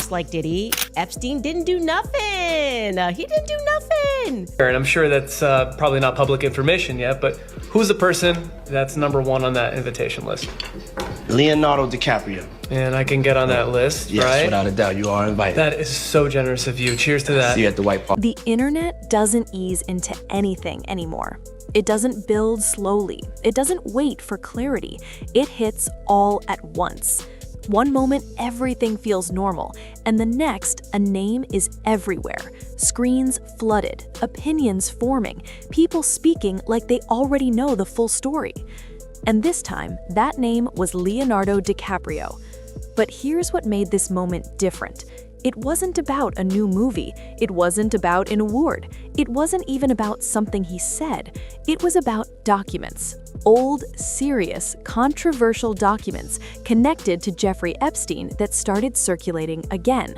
just like Diddy, Epstein didn't do nothing. He didn't do nothing. And I'm sure that's probably not public information yet, but who's the person that's number one on that invitation list? Leonardo DiCaprio. And I can get on that list, yes, right? Yes, without a doubt, you are invited. That is so generous of you. Cheers to that. See you at the White Park. The internet doesn't ease into anything anymore. It doesn't build slowly. It doesn't wait for clarity. It hits all at once. One moment, everything feels normal, and the next, a name is everywhere. Screens flooded, opinions forming, people speaking like they already know the full story. And this time, that name was Leonardo DiCaprio. But here's what made this moment different. It wasn't about a new movie. It wasn't about an award. It wasn't even about something he said. It was about documents. Old, serious, controversial documents connected to Jeffrey Epstein that started circulating again.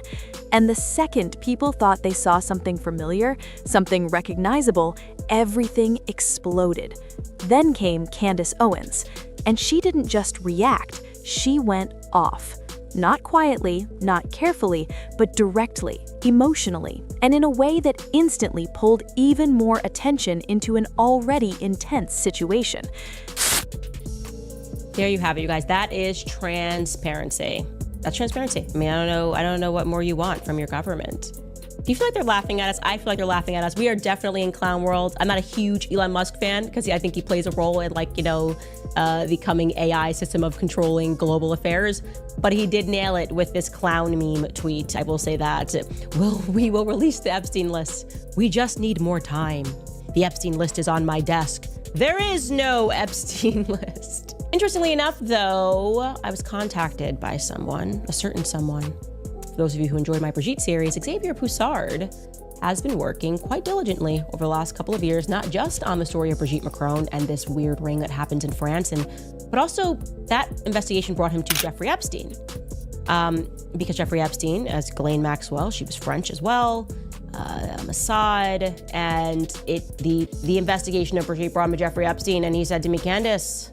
And the second people thought they saw something familiar, something recognizable, everything exploded. Then came Candace Owens, and she didn't just react, she went off. Not quietly, not carefully, but directly, emotionally, and in a way that instantly pulled even more attention into an already intense situation. There you have it, you guys. That is transparency. That's transparency. I mean, I don't know what more you want from your government. Do you feel like they're laughing at us? I feel like they're laughing at us. We are definitely in clown world. I'm not a huge Elon Musk fan because I think he plays a role in the coming AI system of controlling global affairs. But he did nail it with this clown meme tweet. I will say that. We will release the Epstein list. We just need more time. The Epstein list is on my desk. There is no Epstein list. Interestingly enough, though, I was contacted by someone, a certain someone. For those of you who enjoyed my Brigitte series, Xavier Poussard has been working quite diligently over the last couple of years, not just on the story of Brigitte Macron and this weird ring that happened in France, but also that investigation brought him to Jeffrey Epstein. Because Jeffrey Epstein, as Ghislaine Maxwell, she was French as well, Mossad, and the investigation of Brigitte brought him to Jeffrey Epstein, and he said to me, Candace,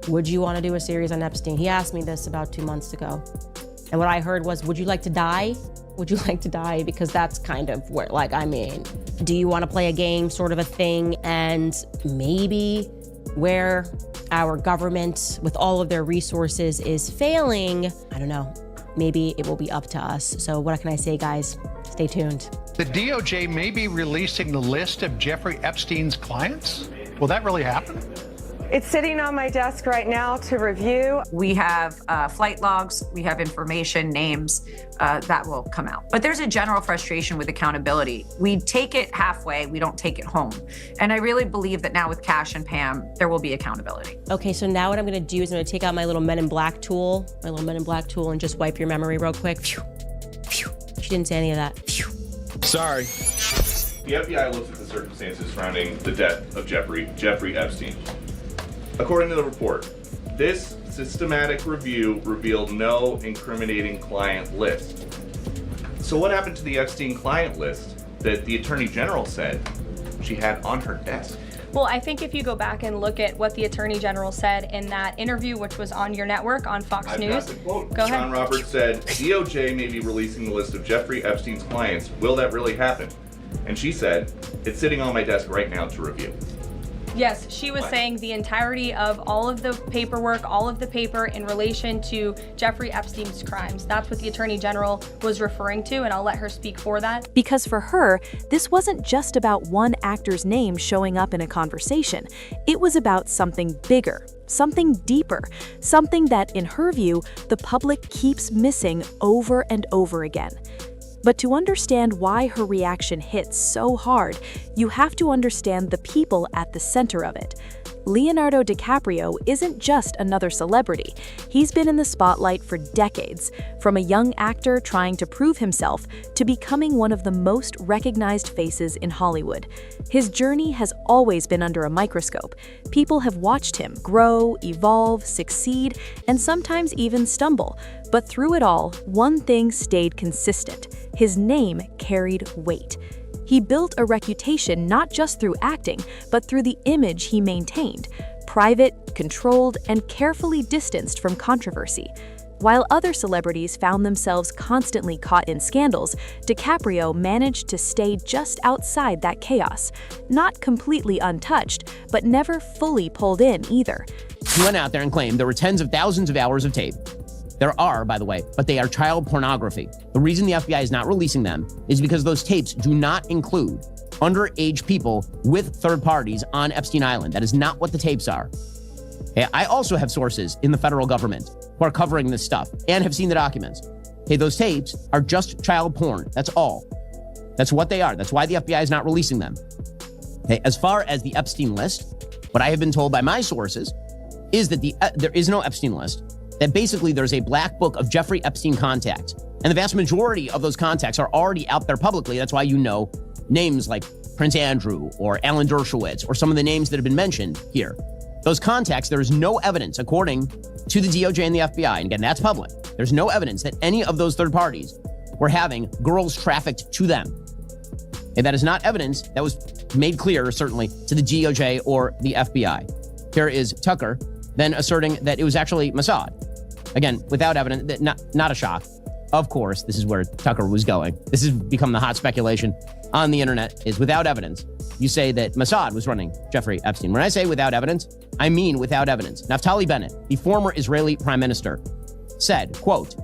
would you want to do a series on Epstein? He asked me this about 2 months ago. And what I heard was, would you like to die? Would you like to die? Because that's kind of where, do you want to play a game sort of a thing? And maybe where our government, with all of their resources, is failing, I don't know, maybe it will be up to us. So what can I say, guys? Stay tuned. The DOJ may be releasing the list of Jeffrey Epstein's clients. Will that really happen? It's sitting on my desk right now to review. We have flight logs, we have information, names, that will come out. But there's a general frustration with accountability. We take it halfway, we don't take it home. And I really believe that now with Cash and Pam, there will be accountability. Okay, so now what I'm gonna do is I'm gonna take out my little Men in Black tool, and just wipe your memory real quick. Phew. Phew. She didn't say any of that. Phew. Sorry. The FBI looks at the circumstances surrounding the death of Jeffrey Epstein. According to the report, this systematic review revealed no incriminating client list. So what happened to the Epstein client list that the Attorney General said she had on her desk? Well, I think if you go back and look at what the Attorney General said in that interview, which was on your network on Fox News. I've got the quote. Go Sean ahead. Roberts said, DOJ may be releasing the list of Jeffrey Epstein's clients. Will that really happen? And she said, it's sitting on my desk right now to review. Yes, she was saying the entirety of all of the paperwork, all of the paper in relation to Jeffrey Epstein's crimes. That's what the Attorney General was referring to, and I'll let her speak for that. Because for her, this wasn't just about one actor's name showing up in a conversation. It was about something bigger, something deeper, something that, in her view, the public keeps missing over and over again. But to understand why her reaction hits so hard, you have to understand the people at the center of it. Leonardo DiCaprio isn't just another celebrity. He's been in the spotlight for decades, from a young actor trying to prove himself to becoming one of the most recognized faces in Hollywood. His journey has always been under a microscope. People have watched him grow, evolve, succeed, and sometimes even stumble. But through it all, one thing stayed consistent. His name carried weight. He built a reputation not just through acting, but through the image he maintained, private, controlled, and carefully distanced from controversy. While other celebrities found themselves constantly caught in scandals, DiCaprio managed to stay just outside that chaos. Not completely untouched, but never fully pulled in either. He went out there and claimed there were tens of thousands of hours of tape. There are, by the way, but they are child pornography. The reason the FBI is not releasing them is because those tapes do not include underage people with third parties on Epstein Island. That is not what the tapes are. I also have sources in the federal government who are covering this stuff and have seen the documents. Those tapes are just child porn. That's all. That's what they are. That's why the FBI is not releasing them. As far as the Epstein list, what I have been told by my sources is that there is no Epstein list, that basically there's a black book of Jeffrey Epstein contacts. And the vast majority of those contacts are already out there publicly. That's why you know names like Prince Andrew or Alan Dershowitz or some of the names that have been mentioned here. Those contacts, there is no evidence, according to the DOJ and the FBI, and again, that's public, there's no evidence that any of those third parties were having girls trafficked to them. And that is not evidence that was made clear, certainly, to the DOJ or the FBI. Here is Tucker then asserting that it was actually Mossad. Again, without evidence, not a shock. Of course, this is where Tucker was going. This has become the hot speculation on the internet, is without evidence. You say that Mossad was running Jeffrey Epstein. When I say without evidence, I mean without evidence. Naftali Bennett, the former Israeli prime minister, said, quote,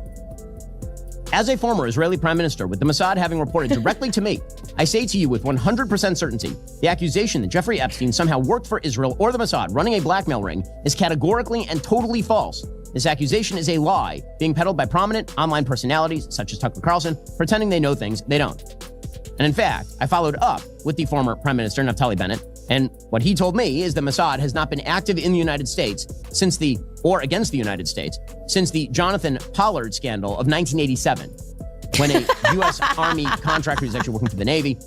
"As a former Israeli prime minister, with the Mossad having reported directly to me, I say to you with 100% certainty, the accusation that Jeffrey Epstein somehow worked for Israel or the Mossad running a blackmail ring is categorically and totally false. This accusation is a lie being peddled by prominent online personalities such as Tucker Carlson, pretending they know things they don't." And in fact, I followed up with the former Prime Minister, Naftali Bennett, and what he told me is that Mossad has not been active in the United States against the United States since the Jonathan Pollard scandal of 1987, when a U.S. Army contractor who's actually working for the Navy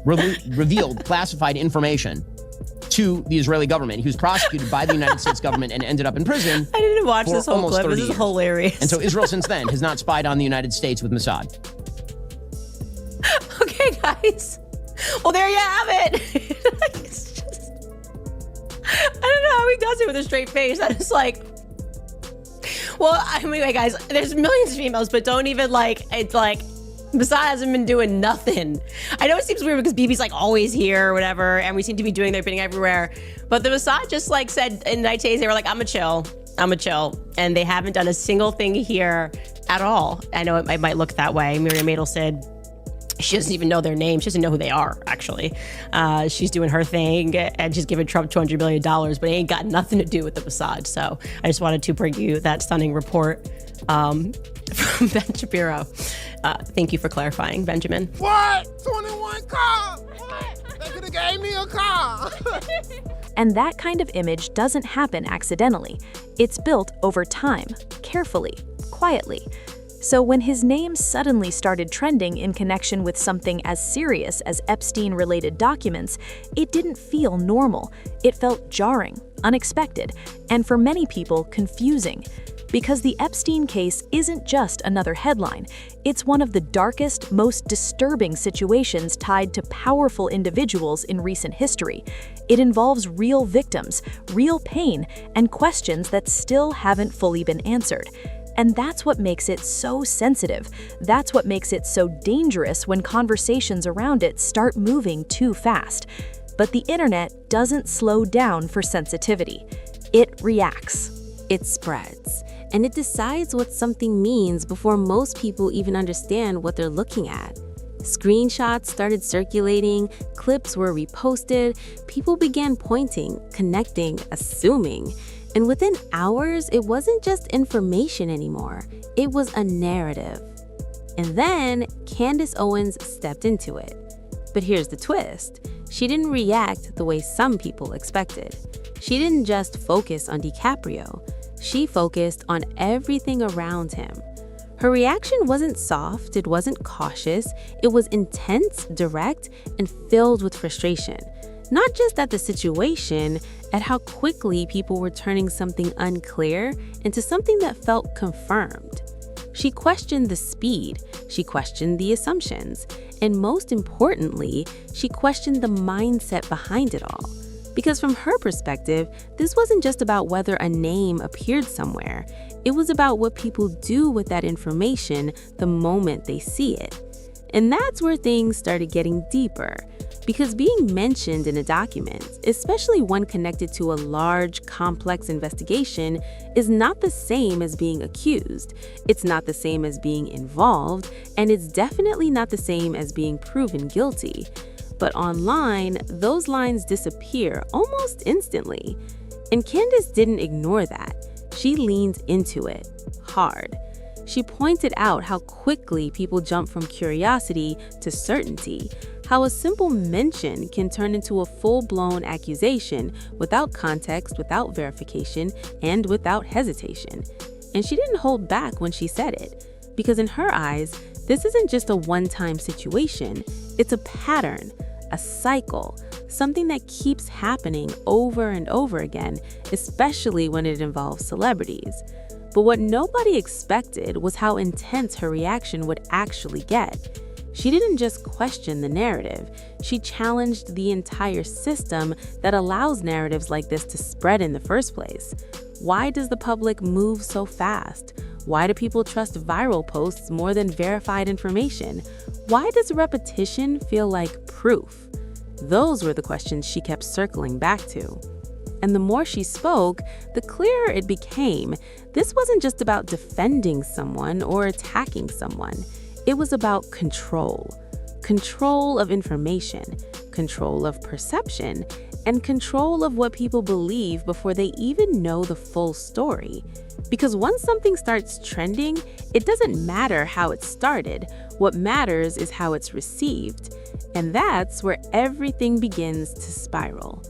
revealed classified information to the Israeli government. He was prosecuted by the United States government and ended up in prison. I didn't watch this whole clip. This is years. Hilarious. And so Israel since then has not spied on the United States with Mossad. Okay, guys. Well, there you have it. It's just, I don't know how he does it with a straight face. That is like, well, anyway, guys, there's millions of females, but don't even it's like, Mossad hasn't been doing nothing. I know it seems weird because BB's like always here or whatever, and we seem to be doing their bidding everywhere. But the Mossad just said in the United States, they were like, I'm a chill. And they haven't done a single thing here at all. I know it might look that way. Miriam Adel said she doesn't even know their name. She doesn't know who they are, actually. She's doing her thing, and she's giving Trump $200 million, but it ain't got nothing to do with the Mossad. So I just wanted to bring you that stunning report from Ben Shapiro. Thank you for clarifying, Benjamin. What? 21 cars? What? They could have gave me a car. And that kind of image doesn't happen accidentally. It's built over time, carefully, quietly. So when his name suddenly started trending in connection with something as serious as Epstein-related documents, it didn't feel normal. It felt jarring, unexpected, and for many people, confusing. Because the Epstein case isn't just another headline. It's one of the darkest, most disturbing situations tied to powerful individuals in recent history. It involves real victims, real pain, and questions that still haven't fully been answered. And that's what makes it so sensitive. That's what makes it so dangerous when conversations around it start moving too fast. But the internet doesn't slow down for sensitivity. It reacts. It spreads. And it decides what something means before most people even understand what they're looking at. Screenshots started circulating, clips were reposted, people began pointing, connecting, assuming. And within hours, it wasn't just information anymore. It was a narrative. And then Candace Owens stepped into it. But here's the twist. She didn't react the way some people expected. She didn't just focus on DiCaprio. She focused on everything around him. Her reaction wasn't soft, it wasn't cautious, it was intense, direct, and filled with frustration. Not just at the situation, at how quickly people were turning something unclear into something that felt confirmed. She questioned the speed, she questioned the assumptions, and most importantly, she questioned the mindset behind it all. Because from her perspective, this wasn't just about whether a name appeared somewhere. It was about what people do with that information the moment they see it. And that's where things started getting deeper. Because being mentioned in a document, especially one connected to a large, complex investigation, is not the same as being accused. It's not the same as being involved, and it's definitely not the same as being proven guilty. But online, those lines disappear almost instantly. And Candace didn't ignore that. She leaned into it hard. She pointed out how quickly people jump from curiosity to certainty, how a simple mention can turn into a full-blown accusation without context, without verification, and without hesitation. And she didn't hold back when she said it, because in her eyes, this isn't just a one-time situation, it's a pattern, a cycle, something that keeps happening over and over again, especially when it involves celebrities. But what nobody expected was how intense her reaction would actually get. She didn't just question the narrative, she challenged the entire system that allows narratives like this to spread in the first place. Why does the public move so fast? Why do people trust viral posts more than verified information? Why does repetition feel like proof? Those were the questions she kept circling back to. And the more she spoke, the clearer it became. This wasn't just about defending someone or attacking someone. It was about control. Control of information, control of perception, and control of what people believe before they even know the full story. Because once something starts trending, it doesn't matter how it started. What matters is how it's received. And that's where everything begins to spiral.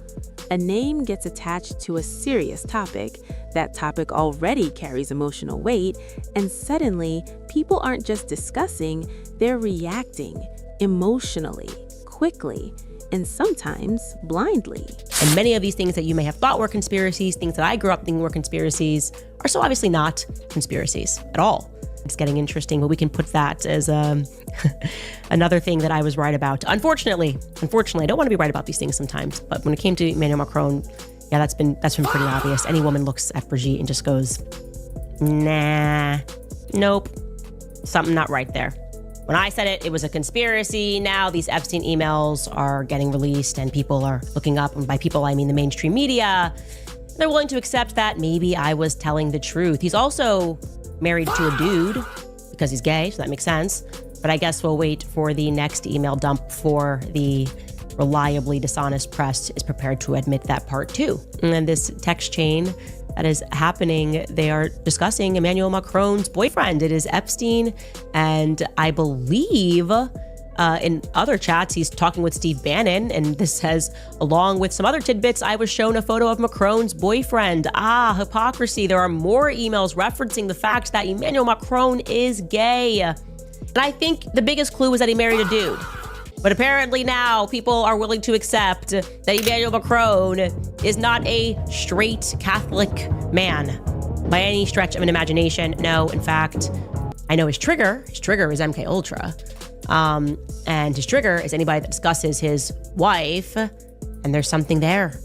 A name gets attached to a serious topic. That topic already carries emotional weight, and suddenly, people aren't just discussing, they're reacting emotionally, quickly, and sometimes blindly. And many of these things that you may have thought were conspiracies, things that I grew up thinking were conspiracies, are so obviously not conspiracies at all. It's getting interesting, but we can put that as another thing that I was right about. Unfortunately, I don't want to be right about these things sometimes, but when it came to Emmanuel Macron, yeah, that's been pretty obvious. Any woman looks at Brigitte and just goes, nah, nope, something not right there. When I said it, it was a conspiracy. Now these Epstein emails are getting released and people are looking up, and by people I mean the mainstream media. They're willing to accept that maybe I was telling the truth. He's also married to a dude because he's gay, so that makes sense. But I guess we'll wait for the next email dump before the reliably dishonest press is prepared to admit that part too. And then this text chain that is happening, they are discussing Emmanuel Macron's boyfriend. It is Epstein, and I believe in other chats, he's talking with Steve Bannon, and this says, along with some other tidbits, I was shown a photo of Macron's boyfriend. Hypocrisy. There are more emails referencing the fact that Emmanuel Macron is gay. And I think the biggest clue was that he married a dude. But apparently now people are willing to accept that Emmanuel Macron is not a straight Catholic man by any stretch of an imagination. No, in fact, I know his trigger. His trigger is MK Ultra. And his trigger is anybody that discusses his wife, and there's something there,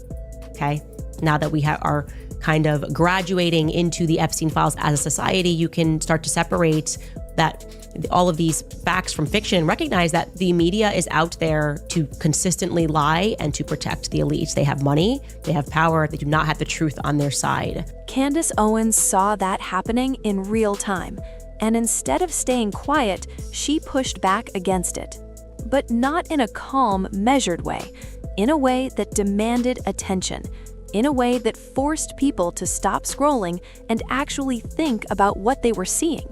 okay? Now that we are kind of graduating into the Epstein files as a society, you can start to separate that all of these facts from fiction and recognize that the media is out there to consistently lie and to protect the elites. They have money, they have power, they do not have the truth on their side. Candace Owens saw that happening in real time. And instead of staying quiet, she pushed back against it. But not in a calm, measured way, in a way that demanded attention, in a way that forced people to stop scrolling and actually think about what they were seeing.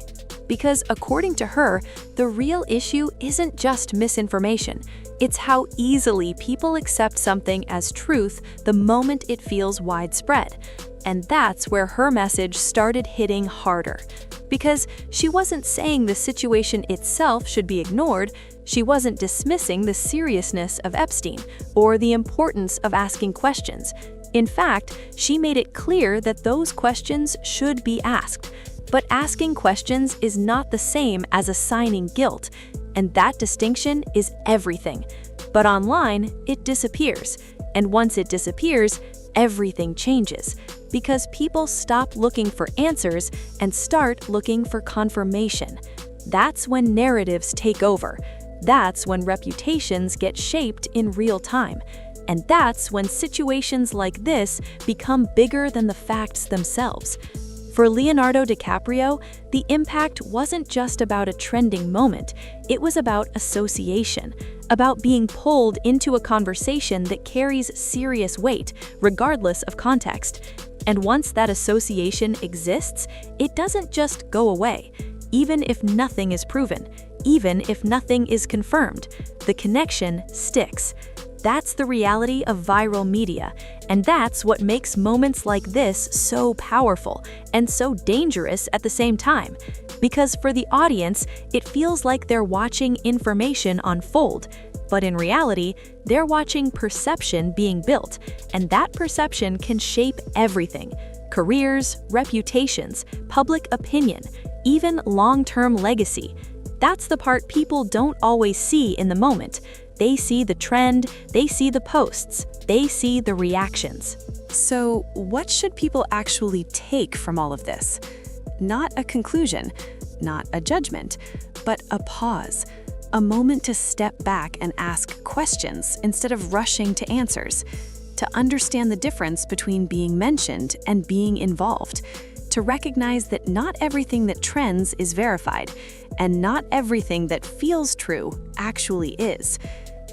Because according to her, the real issue isn't just misinformation. It's how easily people accept something as truth the moment it feels widespread. And that's where her message started hitting harder. Because she wasn't saying the situation itself should be ignored, she wasn't dismissing the seriousness of Epstein or the importance of asking questions. In fact, she made it clear that those questions should be asked. But asking questions is not the same as assigning guilt, and that distinction is everything. But online, it disappears. And once it disappears, everything changes. Because people stop looking for answers and start looking for confirmation. That's when narratives take over. That's when reputations get shaped in real time. And that's when situations like this become bigger than the facts themselves. For Leonardo DiCaprio, the impact wasn't just about a trending moment, it was about association, about being pulled into a conversation that carries serious weight, regardless of context. And once that association exists, it doesn't just go away. Even if nothing is proven, even if nothing is confirmed, the connection sticks. That's the reality of viral media, and that's what makes moments like this so powerful and so dangerous at the same time. Because for the audience, it feels like they're watching information unfold, but in reality, they're watching perception being built, and that perception can shape everything: careers, reputations, public opinion, even long-term legacy. That's the part people don't always see in the moment. They see the trend, they see the posts, they see the reactions. So, what should people actually take from all of this? Not a conclusion, not a judgment, but a pause. A moment to step back and ask questions instead of rushing to answers. To understand the difference between being mentioned and being involved. To recognize that not everything that trends is verified, and not everything that feels true actually is.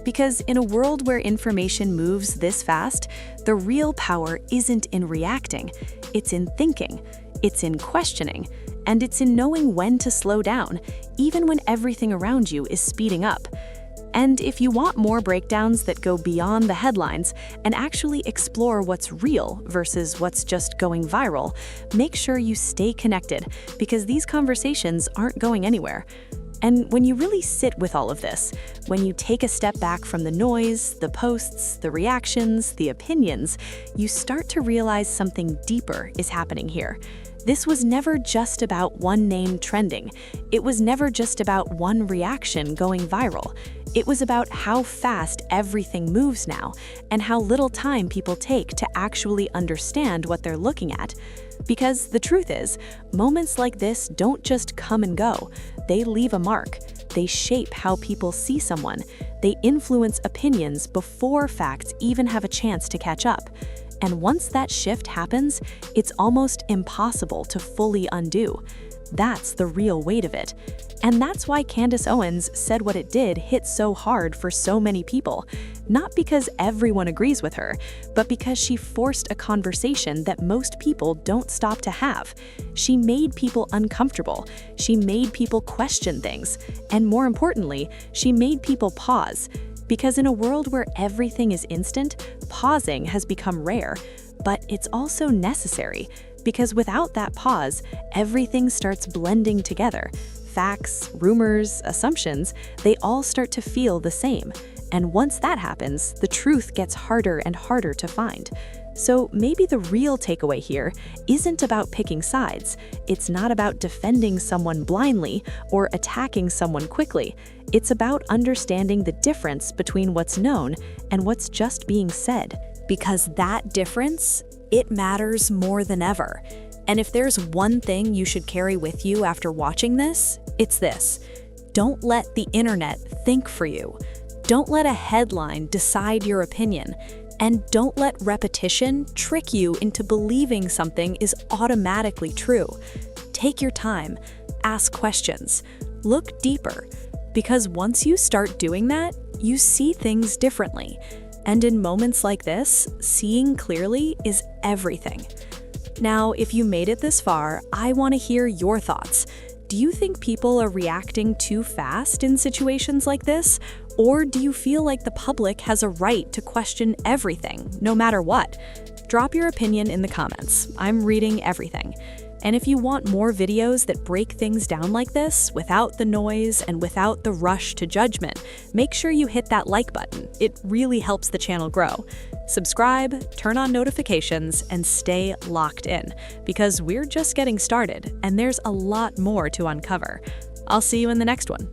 Because in a world where information moves this fast, the real power isn't in reacting, it's in thinking, it's in questioning, and it's in knowing when to slow down, even when everything around you is speeding up. And if you want more breakdowns that go beyond the headlines and actually explore what's real versus what's just going viral, make sure you stay connected, because these conversations aren't going anywhere. And when you really sit with all of this, when you take a step back from the noise, the posts, the reactions, the opinions, you start to realize something deeper is happening here. This was never just about one name trending. It was never just about one reaction going viral. It was about how fast everything moves now and how little time people take to actually understand what they're looking at. Because the truth is, moments like this don't just come and go. They leave a mark. They shape how people see someone. They influence opinions before facts even have a chance to catch up. And once that shift happens, it's almost impossible to fully undo. That's the real weight of it. And that's why Candace Owens said what it did hit so hard for so many people. Not because everyone agrees with her, but because she forced a conversation that most people don't stop to have. She made people uncomfortable. She made people question things. And more importantly, she made people pause. Because in a world where everything is instant, pausing has become rare. But it's also necessary. Because without that pause, everything starts blending together. Facts, rumors, assumptions, they all start to feel the same. And once that happens, the truth gets harder and harder to find. So maybe the real takeaway here isn't about picking sides. It's not about defending someone blindly or attacking someone quickly. It's about understanding the difference between what's known and what's just being said. Because that difference, it matters more than ever. And if there's one thing you should carry with you after watching this, it's this. Don't let the internet think for you. Don't let a headline decide your opinion. And don't let repetition trick you into believing something is automatically true. Take your time, ask questions, look deeper. Because once you start doing that, you see things differently. And in moments like this, seeing clearly is everything. Now, if you made it this far, I want to hear your thoughts. Do you think people are reacting too fast in situations like this? Or do you feel like the public has a right to question everything, no matter what? Drop your opinion in the comments. I'm reading everything. And if you want more videos that break things down like this, without the noise and without the rush to judgment, make sure you hit that like button. It really helps the channel grow. Subscribe, turn on notifications, and stay locked in, because we're just getting started and there's a lot more to uncover. I'll see you in the next one.